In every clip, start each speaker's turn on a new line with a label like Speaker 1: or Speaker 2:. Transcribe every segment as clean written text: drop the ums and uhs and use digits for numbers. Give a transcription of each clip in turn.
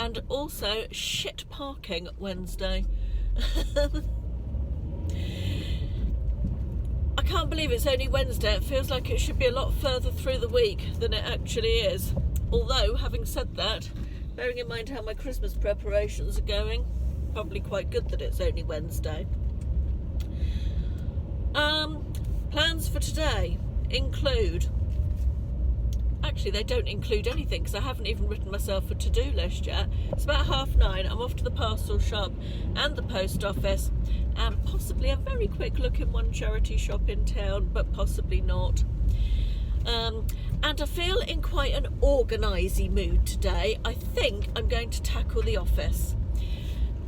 Speaker 1: and also shit parking Wednesday. I can't believe it's only Wednesday. It feels like it should be a lot further through the week than it actually is. Although, having said that, bearing in mind how my Christmas preparations are going, probably quite good that it's only Wednesday. Plans for today include... Actually, they don't include anything because I haven't even written myself a to-do list yet. It's about 9:30. I'm off to the parcel shop and the post office, and possibly a very quick look in one charity shop in town, but possibly not. And I feel in quite an organisy mood today. I think I'm going to tackle the office.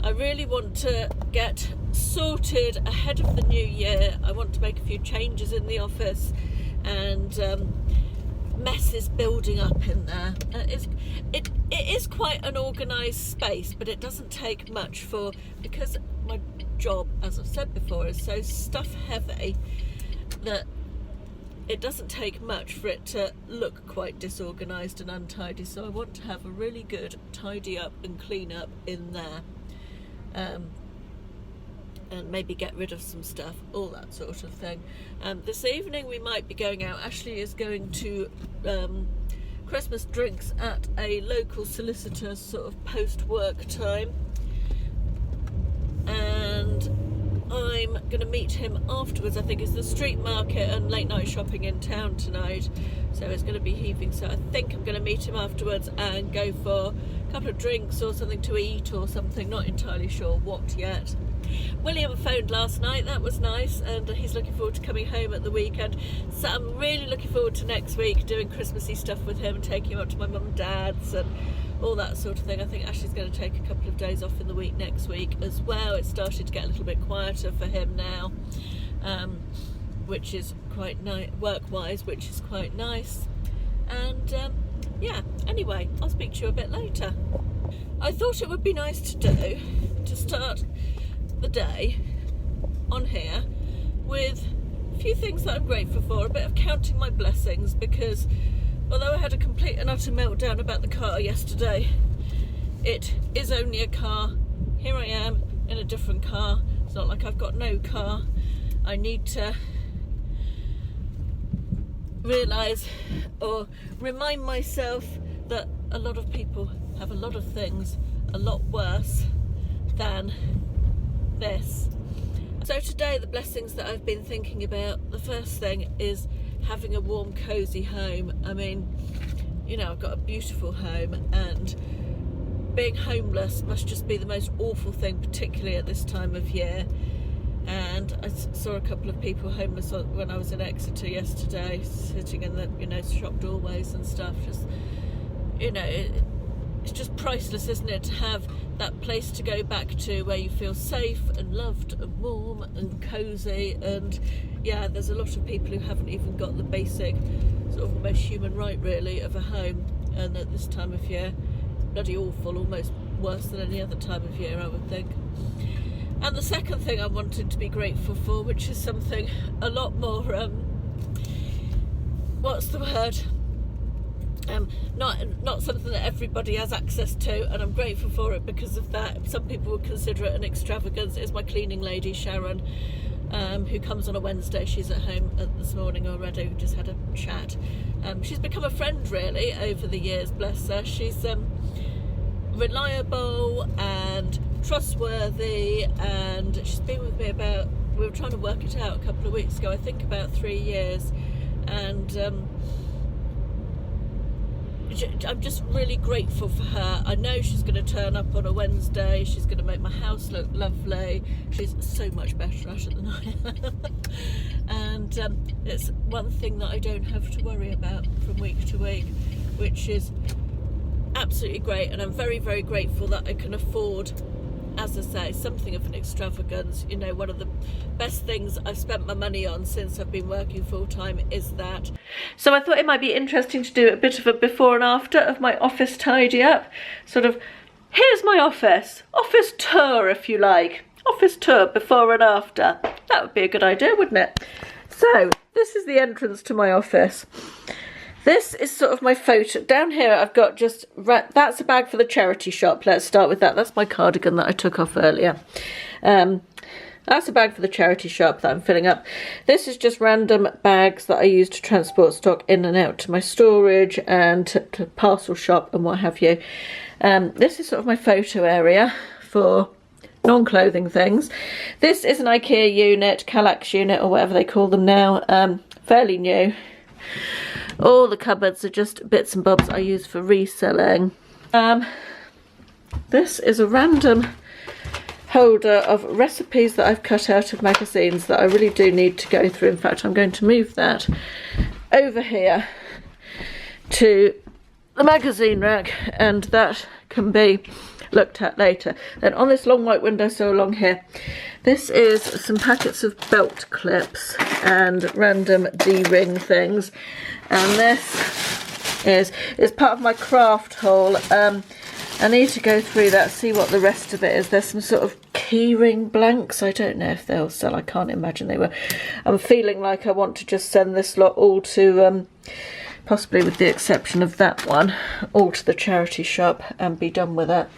Speaker 1: I really want to get sorted ahead of the new year. I want to make a few changes in the office, and mess is building up in there. It is quite an organised space, but it doesn't take much because my job, as I've said before, is so stuff heavy that it doesn't take much for it to look quite disorganised and untidy. So I want to have a really good tidy up and clean up in there, and maybe get rid of some stuff, all that sort of thing. This evening we might be going out. Ashley is going to Christmas drinks at a local solicitor's sort of post-work time, and I'm going to meet him afterwards. I think it's the street market and late night shopping in town tonight, so it's going to be heaving. So I think I'm going to meet him afterwards and go for a couple of drinks or something to eat or something, not entirely sure what yet. William phoned last night, that was nice, and he's looking forward to coming home at the weekend. So I'm really looking forward to next week, doing Christmassy stuff with him and taking him up to my mum and dad's and all that sort of thing. I think Ashley's going to take a couple of days off in the week next week as well. It's started to get a little bit quieter for him now, which is quite nice, work-wise, which is quite nice. And yeah, anyway, I'll speak to you a bit later. I thought it would be nice to start the day on here with a few things that I'm grateful for, a bit of counting my blessings, because although I had a complete and utter meltdown about the car yesterday, it is only a car. Here I am in a different car. It's not like I've got no car. I need to realise or remind myself that a lot of people have a lot of things a lot worse than this. So today, the blessings that I've been thinking about, the first thing is having a warm, cosy home. I mean, you know, I've got a beautiful home, and being homeless must just be the most awful thing, particularly at this time of year. And I saw a couple of people homeless when I was in Exeter yesterday, sitting in the, you know, shop doorways and stuff. Just, you know, it's just priceless, isn't it, to have that place to go back to where you feel safe and loved and warm and cosy. And yeah, there's a lot of people who haven't even got the basic sort of almost human right really of a home, and at this time of year, bloody awful, almost worse than any other time of year, I would think. And the second thing I wanted to be grateful for, which is something a lot more what's the word, not something that everybody has access to, and I'm grateful for it because of that. Some people would consider it an extravagance. Is my cleaning lady Sharon, who comes on a Wednesday. She's at home this morning already. We just had a chat. She's become a friend really over the years, bless her. She's reliable and trustworthy, and she's been with me about, we were trying to work it out a couple of weeks ago, I think about 3 years, and I'm just really grateful for her. I know she's going to turn up on a Wednesday. She's going to make my house look lovely. She's so much better at it than I am. And it's one thing that I don't have to worry about from week to week, which is absolutely great. And I'm very, very grateful that I can afford, as I say, something of an extravagance. You know, one of the best things I've spent my money on since I've been working full-time is that. So I thought it might be interesting to do a bit of a before and after of my office tidy up. Sort of, here's my office tour, if you like. Office tour before and after. That would be a good idea, wouldn't it? So this is the entrance to my office. This is sort of my photo. Down here I've got just, that's a bag for the charity shop. Let's start with that. That's my cardigan that I took off earlier. That's a bag for the charity shop that I'm filling up. This is just random bags that I use to transport stock in and out to my storage and to parcel shop and what have you. This is sort of my photo area for non-clothing things. This is an IKEA unit, Kallax unit or whatever they call them now, fairly new. All the cupboards are just bits and bobs I use for reselling. This is a random holder of recipes that I've cut out of magazines that I really do need to go through. In fact, I'm going to move that over here to the magazine rack and that can be looked at later. Then on this long white windowsill along here, this is some packets of belt clips and random D-ring things, and this is part of my craft haul. I need to go through that, see what the rest of it is. There's some sort of keyring blanks. I don't know if they'll sell. I can't imagine they will. I'm feeling like I want to just send this lot all to, possibly with the exception of that one, all to the charity shop and be done with it.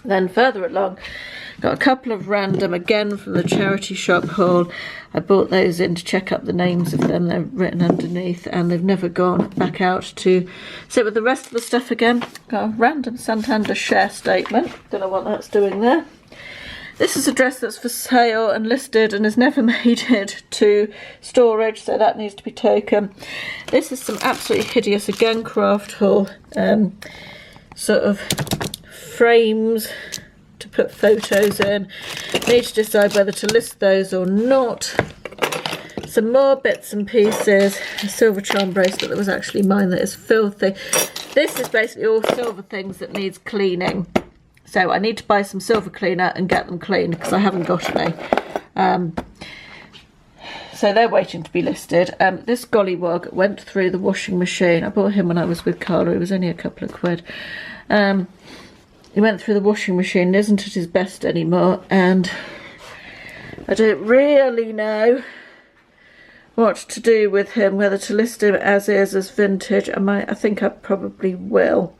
Speaker 1: Then further along, got a couple of random, again from the charity shop haul. I bought those in to check up the names of them. They're written underneath and they've never gone back out to sit with the rest of the stuff again. Got a random Santander share statement. Don't know what that's doing there. This is a dress that's for sale and listed and has never made it to storage, so that needs to be taken. This is some absolutely hideous, again, craft haul, sort of frames to put photos in. Need to decide whether to list those or not. Some more bits and pieces. A silver charm bracelet that was actually mine that is filthy. This is basically all silver things that needs cleaning. So I need to buy some silver cleaner and get them cleaned because I haven't got any. So they're waiting to be listed. This gollywog went through the washing machine. I bought him when I was with Carla. It was only a couple of quid. He went through the washing machine and isn't at his best anymore, and I don't really know what to do with him, whether to list him as is, as vintage. I think I probably will.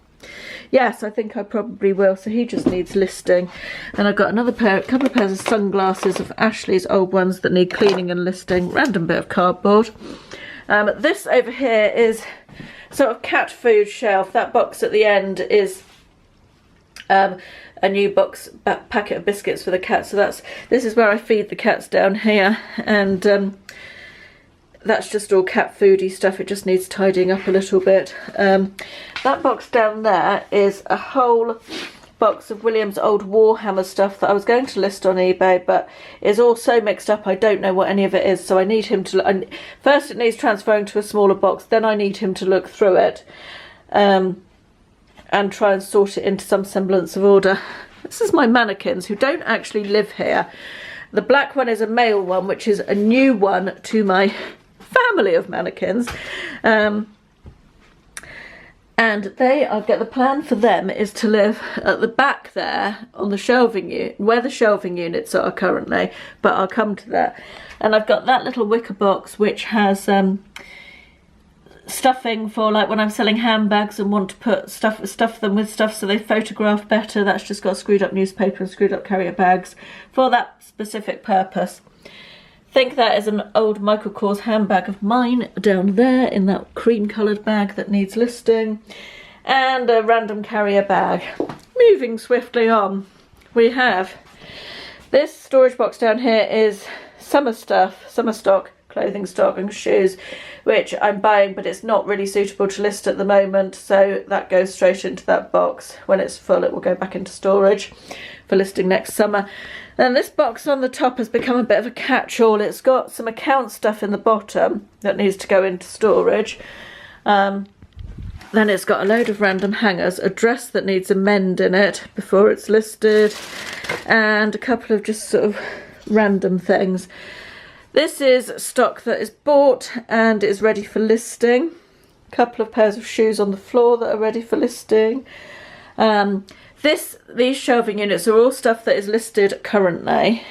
Speaker 1: Yes, I think I probably will. So he just needs listing. And I've got another couple of pairs of sunglasses of Ashley's old ones that need cleaning and listing. Random bit of cardboard. This over here is sort of cat food shelf. That box at the end is a new packet of biscuits for the cat. So this is where I feed the cats down here, and that's just all cat foody stuff. It just needs tidying up a little bit. That box down there is a whole box of William's old Warhammer stuff that I was going to list on eBay, but is all so mixed up I don't know what any of it is. So I need him to, first it needs transferring to a smaller box, then I need him to look through it and try and sort it into some semblance of order. This is my mannequins who don't actually live here. The black one is a male one, which is a new one to my family of mannequins. And the plan for them is to live at the back there on the shelving unit, where the shelving units are currently, but I'll come to that. And I've got that little wicker box which has stuffing for, like, when I'm selling handbags and want to put stuff them with stuff so they photograph better. That's just got screwed up newspaper and screwed up carrier bags for that specific purpose. Think that is an old Michael Kors handbag of mine down there in that cream coloured bag that needs listing, and a random carrier bag. Moving swiftly on, we have this storage box down here is summer stuff, summer stock, clothing stock and shoes, which I'm buying, but it's not really suitable to list at the moment, so that goes straight into that box. When it's full, it will go back into storage for listing next summer. Then this box on the top has become a bit of a catch-all. It's got some account stuff in the bottom that needs to go into storage. Then it's got a load of random hangers, a dress that needs a mend in it before it's listed, and a couple of just sort of random things. This is stock that is bought and is ready for listing. A couple of pairs of shoes on the floor that are ready for listing. These shelving units are all stuff that is listed currently.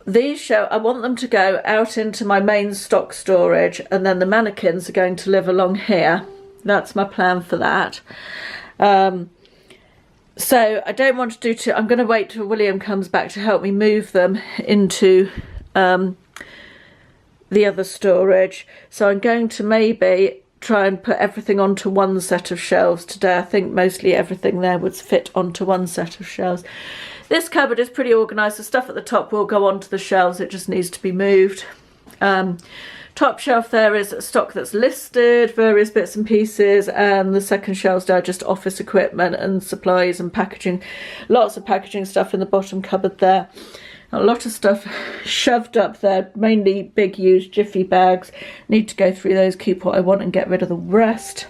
Speaker 1: I want them to go out into my main stock storage, and then the mannequins are going to live along here. That's my plan for that. So I don't want to do too. I'm going to wait till William comes back to help me move them into the other storage. So I'm going to maybe try and put everything onto one set of shelves today. I think mostly everything there would fit onto one set of shelves. This cupboard is pretty organised. The stuff at the top will go onto the shelves. It just needs to be moved. Top shelf there is stock that's listed, various bits and pieces, and the second shelves are just office equipment and supplies and packaging. Lots of packaging stuff in the bottom cupboard there. A lot of stuff shoved up there, mainly big used Jiffy bags. Need to go through those, keep what I want and get rid of the rest.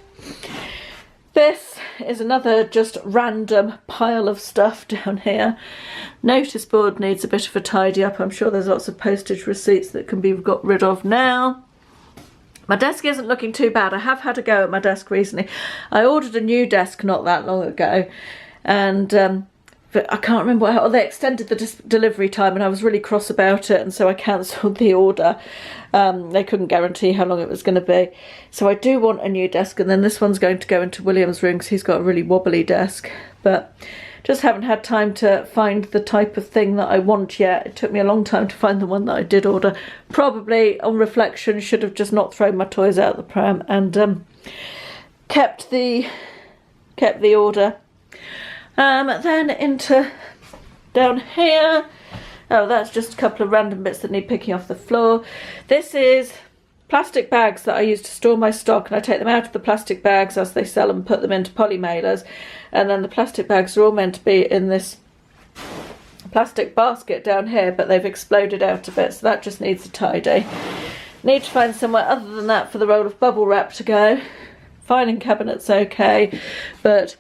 Speaker 1: This is another just random pile of stuff down here. Notice board needs a bit of a tidy up. I'm sure there's lots of postage receipts that can be got rid of now. My desk isn't looking too bad. I have had a go at my desk recently. I ordered a new desk not that long ago, and but I can't remember how they extended the delivery time, and I was really cross about it, and so I cancelled the order. They couldn't guarantee how long it was going to be. So I do want a new desk, and then this one's going to go into William's room because he's got a really wobbly desk. But just haven't had time to find the type of thing that I want yet. It took me a long time to find the one that I did order. Probably, on reflection, should have just not thrown my toys out the pram and kept the order. Then into down here. Oh, that's just a couple of random bits that need picking off the floor. This is plastic bags that I use to store my stock, and I take them out of the plastic bags as they sell and put them into poly mailers, and then the plastic bags are all meant to be in this plastic basket down here, but they've exploded out a bit, so that just needs a tidy. Need to find somewhere other than that for the roll of bubble wrap to go. Filing cabinet's okay, but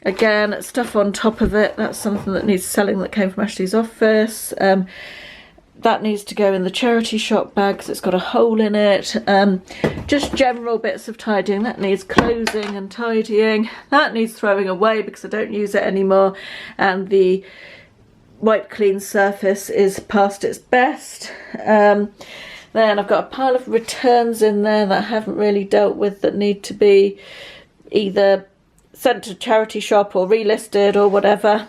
Speaker 1: again, stuff on top of it, that's something that needs selling that came from Ashley's office. That needs to go in the charity shop bag because it's got a hole in it. Just general bits of tidying. That needs closing and tidying. That needs throwing away because I don't use it anymore. And the wipe clean surface is past its best. Then I've got a pile of returns in there that I haven't really dealt with that need to be either sent to charity shop or relisted or whatever.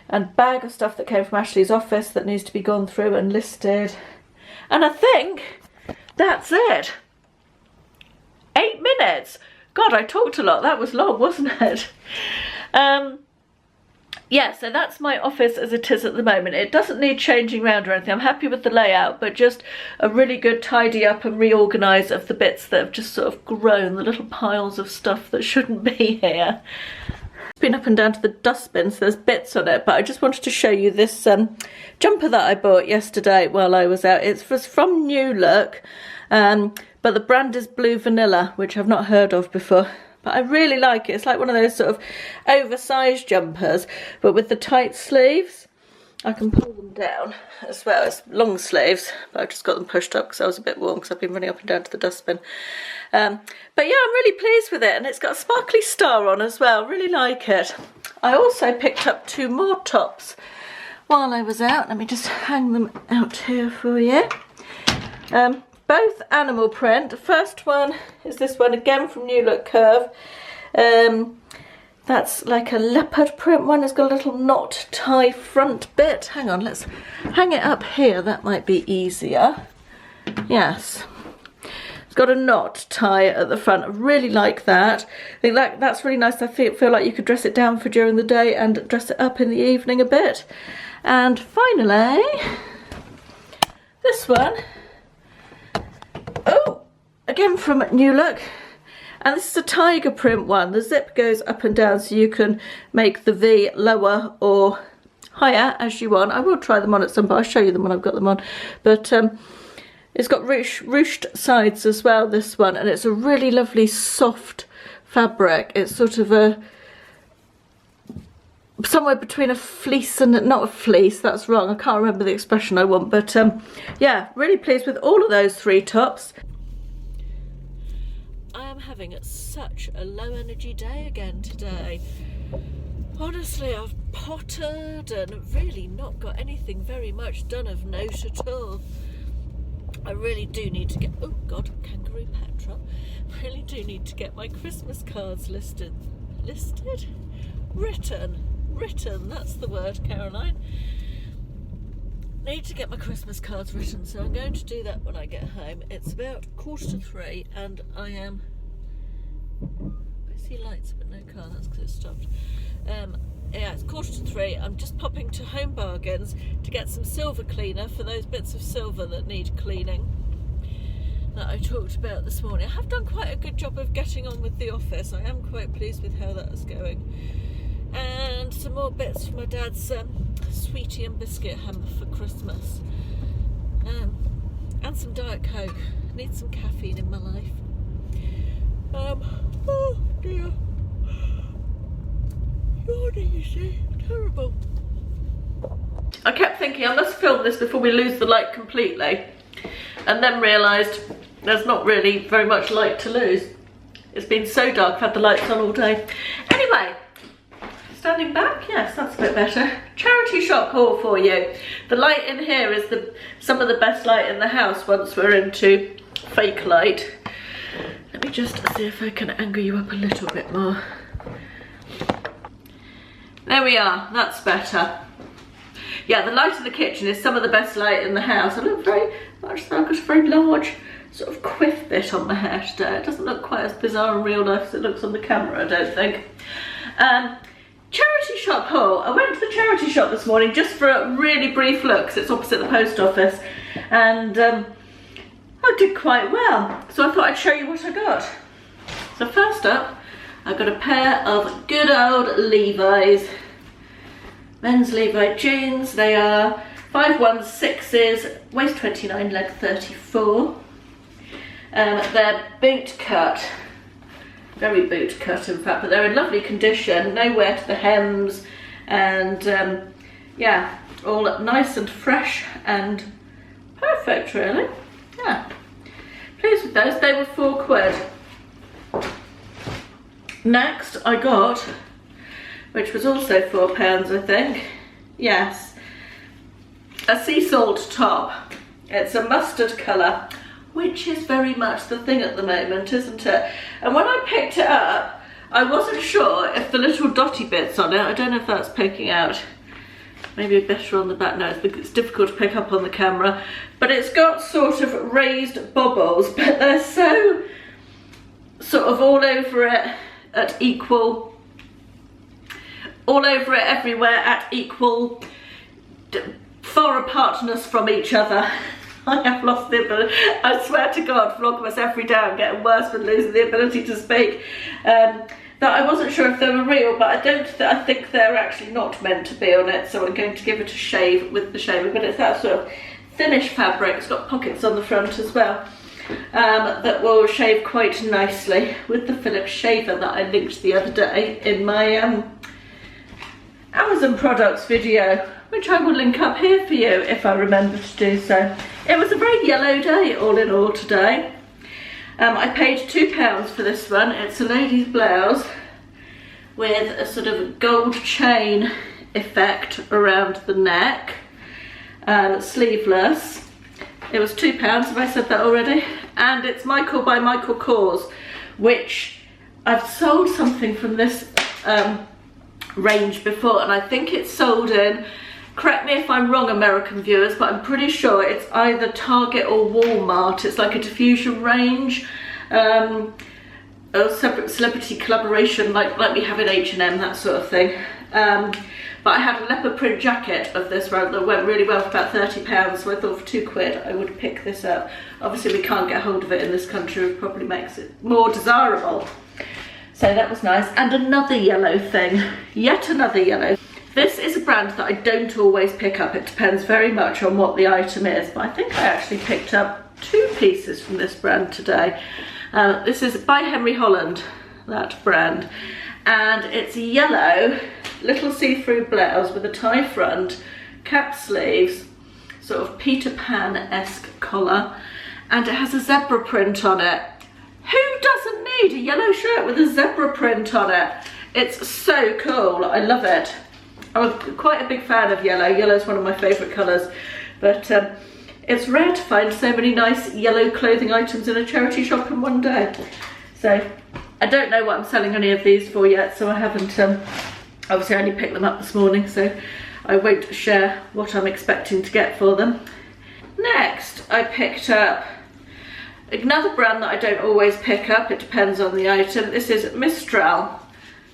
Speaker 1: And bag of stuff that came from Ashley's office that needs to be gone through and listed. And I think that's it. 8 minutes. God, I talked a lot. That was long, wasn't it? Yeah, so that's my office as it is at the moment. It doesn't need changing around or anything. I'm happy with the layout, but just a really good tidy up and reorganise of the bits that have just sort of grown, the little piles of stuff that shouldn't be here. It's been up and down to the dustbin, so there's bits on it, but I just wanted to show you this jumper that I bought yesterday while I was out. It was from New Look, but the brand is Blue Vanilla, which I've not heard of before. But I really like it. It's like one of those sort of oversized jumpers, but with the tight sleeves. I can pull them down as well. It's long sleeves, but I've just got them pushed up because I was a bit warm because I've been running up and down to the dustbin. But yeah, I'm really pleased with it, and it's got a sparkly star on as well. Really like it. I also picked up 2 more tops while I was out. Let me just hang them out here for you. Both animal print. First one is this one, again from New Look Curve. That's like a leopard print one. It's got a little knot tie front bit. Hang on, let's hang it up here. That might be easier. Yes. It's got a knot tie at the front. I really like that. I think that's really nice. I feel like you could dress it down for during the day and dress it up in the evening a bit. And finally, this one. Oh, again from New Look, and this is a tiger print one. The zip goes up and down so you can make the V lower or higher as you want. I will try them on at some point. I'll show you them when I've got them on. But it's got ruched sides as well, this one, and it's a really lovely soft fabric. It's sort of a somewhere between a fleece and not a fleece, that's wrong, I can't remember the expression I want, but yeah, really pleased with all of those 3 tops. I am having such a low energy day again today. Honestly, I've pottered and really not got anything very much done of note at all. I really do need to get, oh god, kangaroo Petra. Really do need to get my Christmas cards written, that's the word, Caroline. Need to get my Christmas cards written, so I'm going to do that when I get home. It's about 2:45 and I am, I see lights but no car, that's because it stopped. Yeah, it's 2:45. I'm just popping to Home Bargains to get some silver cleaner for those bits of silver that need cleaning that I talked about this morning. I have done quite a good job of getting on with the office. I am quite pleased with how that is going. And some more bits for my dad's sweetie and biscuit hamper for Christmas. And some Diet Coke. I need some caffeine in my life. Oh dear. Yawning, you see, terrible. I kept thinking I must film this before we lose the light completely, and then realised there's not really very much light to lose. It's been so dark, I've had the lights on all day. Anyway, standing back, yes, that's a bit better. Charity shop haul for you. The light in here is some of the best light in the house once we're into fake light. Let me just see if I can angle you up a little bit more. There we are, that's better. Yeah, the light in the kitchen is some of the best light in the house. I look very much like a very large sort of quiff bit on my hair today. It doesn't look quite as bizarre in real life as it looks on the camera, I don't think. Charity shop haul. I went to the charity shop this morning just for a really brief look, because it's opposite the post office, and I did quite well. So I thought I'd show you what I got. So first up, I got a pair of good old Levi's, men's Levi jeans. They are 516s, waist 29, leg 34. They're boot cut, very boot cut in fact, but they're in lovely condition, no wear to the hems, and yeah, all nice and fresh and perfect really. Yeah, pleased with those. They were £4. Next I got, which was also £4 I think, yes, a sea salt top. It's a mustard colour, which is very much the thing at the moment, isn't it? And when I picked it up, I wasn't sure if the little dotty bits on it, I don't know if that's poking out, maybe better on the back. No, it's difficult to pick up on the camera, but it's got sort of raised bobbles, but they're so sort of all over it at equal, all over it everywhere at equal, far apartness from each other. I have lost the ability, I swear to God, Vlogmas every day I'm getting worse with losing the ability to speak. That I wasn't sure if they were real, but I think they're actually not meant to be on it, so I'm going to give it a shave with the shaver. But it's that sort of thinnish fabric. It's got pockets on the front as well, that will shave quite nicely with the Philips shaver that I linked the other day in my Amazon products video, which I will link up here for you if I remember to do so. It was a very yellow day all in all today. I paid £2 for this one. It's a lady's blouse with a sort of gold chain effect around the neck, sleeveless. It was £2, have I said that already? And it's Michael by Michael Kors, which I've sold something from this range before, and I think it's sold in, correct me if I'm wrong American viewers, but I'm pretty sure it's either Target or Walmart. It's like a diffusion range, a separate celebrity collaboration like we have in H&M, that sort of thing. But I had a leopard print jacket of this round that went really well for about £30, so I thought for £2 I would pick this up. Obviously we can't get hold of it in this country, which probably makes it more desirable. So that was nice. And another yellow thing, yet another yellow. This is a brand that I don't always pick up. It depends very much on what the item is, but I think I actually picked up 2 pieces from this brand today. This is by Henry Holland, that brand. And it's a yellow little see-through blouse with a tie front, cap sleeves, sort of Peter Pan-esque collar, and it has a zebra print on it. Who doesn't need a yellow shirt with a zebra print on it? It's so cool. I love it. I'm quite a big fan of yellow. Yellow is one of my favourite colours. But it's rare to find so many nice yellow clothing items in a charity shop in one day. So I don't know what I'm selling any of these for yet, so I haven't, obviously I only picked them up this morning, so I won't share what I'm expecting to get for them. Next, I picked up another brand that I don't always pick up, it depends on the item. This is Mistral,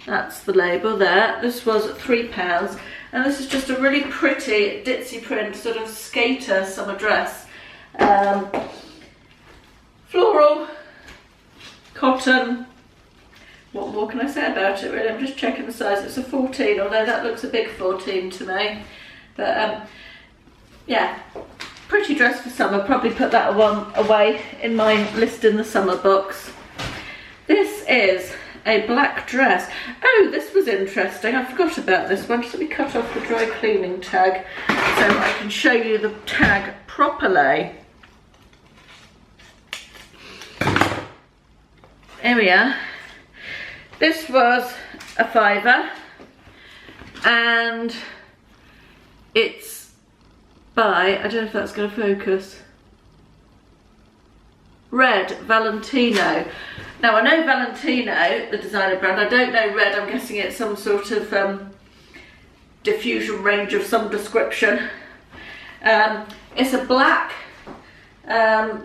Speaker 1: that's the label there. This was £3, and this is just a really pretty ditzy print sort of skater summer dress. Floral, cotton. What more can I say about it really? I'm just checking the size. It's a 14, although that looks a big 14 to me. But yeah, pretty dress for summer. Probably put that one away in my list in the summer box. This is a black dress. Oh, this was interesting. I forgot about this one. Just let me cut off the dry cleaning tag so I can show you the tag properly. Here we are. This was a £5, and it's by, I don't know if that's going to focus, Red Valentino. Now I know Valentino, the designer brand, I don't know Red, I'm guessing it's some sort of diffusion range of some description. It's a black,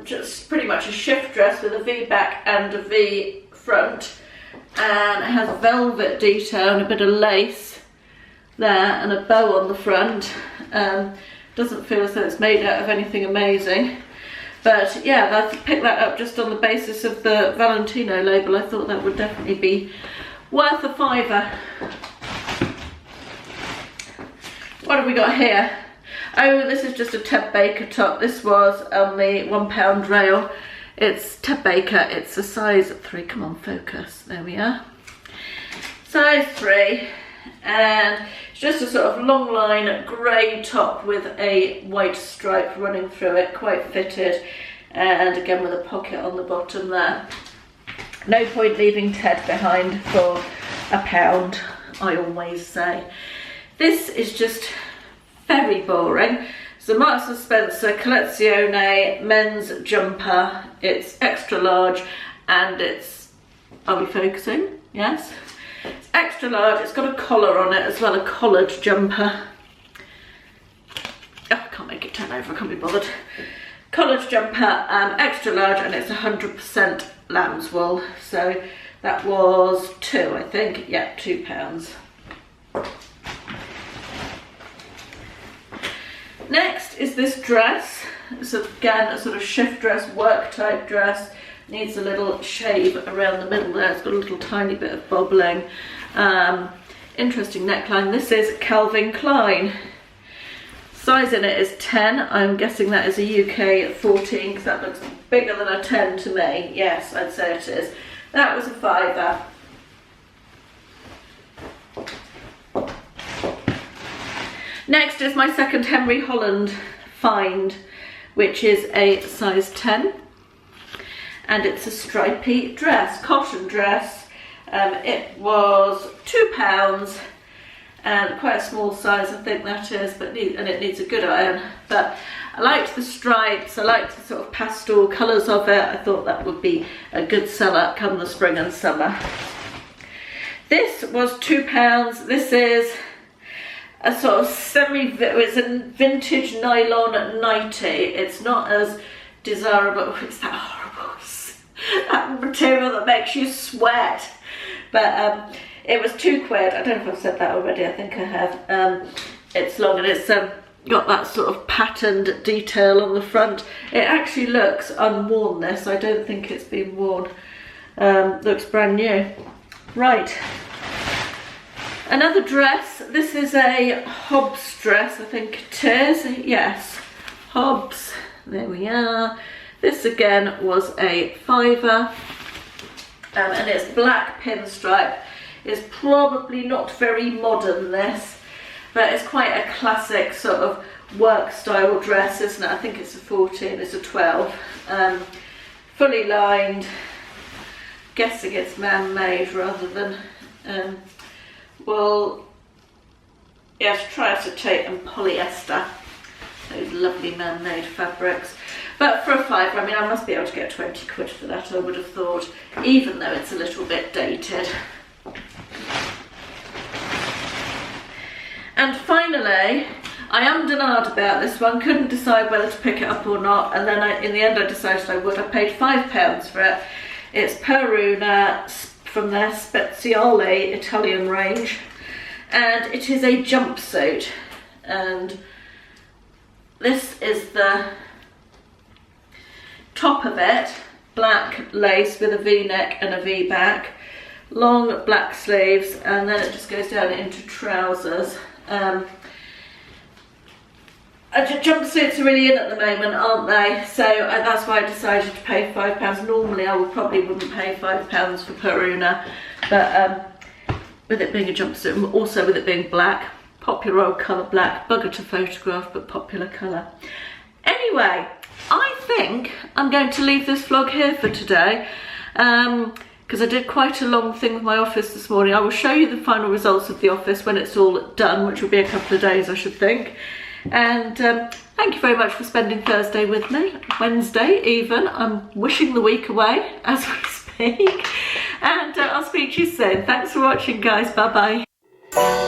Speaker 1: just pretty much a shift dress with a V back and a V front. And it has velvet detail and a bit of lace there and a bow on the front. Doesn't feel as though it's made out of anything amazing, but yeah, I picked that up just on the basis of the Valentino label. I thought that would definitely be worth a £5. What have we got here? Oh, this is just a Ted Baker top. This was on the £1 rail. It's Ted Baker, it's a size 3, come on focus, there we are. Size 3, and it's just a sort of long line grey top with a white stripe running through it, quite fitted, and again with a pocket on the bottom there. No point leaving Ted behind for £1, I always say. This is just very boring. It's the Marks & Spencer Collezione men's jumper. It's extra large and it's, are we focusing? Yes. It's extra large, it's got a collar on it as well, a collared jumper. Oh, I can't make it turn over, I can't be bothered. Collared jumper, extra large, and it's 100% lamb's wool. So that was £2, I think. Yeah, £2. Next is this dress. It's again a sort of shift dress, work type dress. Needs a little shave around the middle there. It's got a little tiny bit of bobbling. Interesting neckline. This is Calvin Klein. Size in it is 10. I'm guessing that is a UK 14 because that looks bigger than a 10 to me. Yes, I'd say it is. That was a £5. Next is my second Henry Holland find, which is a size 10, and it's a stripy dress, cotton dress. It was £2, and quite a small size, I think that is, but it needs a good iron. But I liked the stripes, I liked the sort of pastel colours of it. I thought that would be a good seller come the spring and summer. This was £2. This is a sort of it's a vintage nylon nightie. It's not as desirable, it's that horrible, that material that makes you sweat. But it was £2. I don't know if I've said that already, I think I have. It's long and it's got that sort of patterned detail on the front. It actually looks unworn, this. I don't think it's been worn. Looks brand new. Right. Another dress. This is a Hobbs dress, I think it is. Yes, Hobbs. There we are. This again was a £5, and it's black pinstripe. It's probably not very modern, this, but it's quite a classic sort of work style dress, isn't it? I think it's a 14, it's a 12. Fully lined. Guessing it's man-made rather than will, yes, triacetate and polyester, those lovely man-made fabrics. But for a fiver, I mean, I must be able to get 20 quid for that, I would have thought, even though it's a little bit dated. And finally, I ummed and ahed about this one, couldn't decide whether to pick it up or not, and then in the end I decided I would. I paid £5 for it. It's Peruna from their Speziale Italian range, and it is a jumpsuit, and this is the top of it, black lace with a V-neck and a V-back, long black sleeves, and then it just goes down into trousers. Jumpsuits are really in at the moment, aren't they? So that's why I decided to pay £5. Normally I probably wouldn't pay £5 for Peruna, but with it being a jumpsuit and also with it being black, popular old colour black, bugger to photograph but popular colour. Anyway, I think I'm going to leave this vlog here for today, because I did quite a long thing with my office this morning. I will show you the final results of the office when it's all done, which will be a couple of days I should think. And thank you very much for spending Thursday with me, Wednesday even. I'm wishing the week away as we speak, and I'll speak to you soon. Thanks for watching, guys. Bye bye.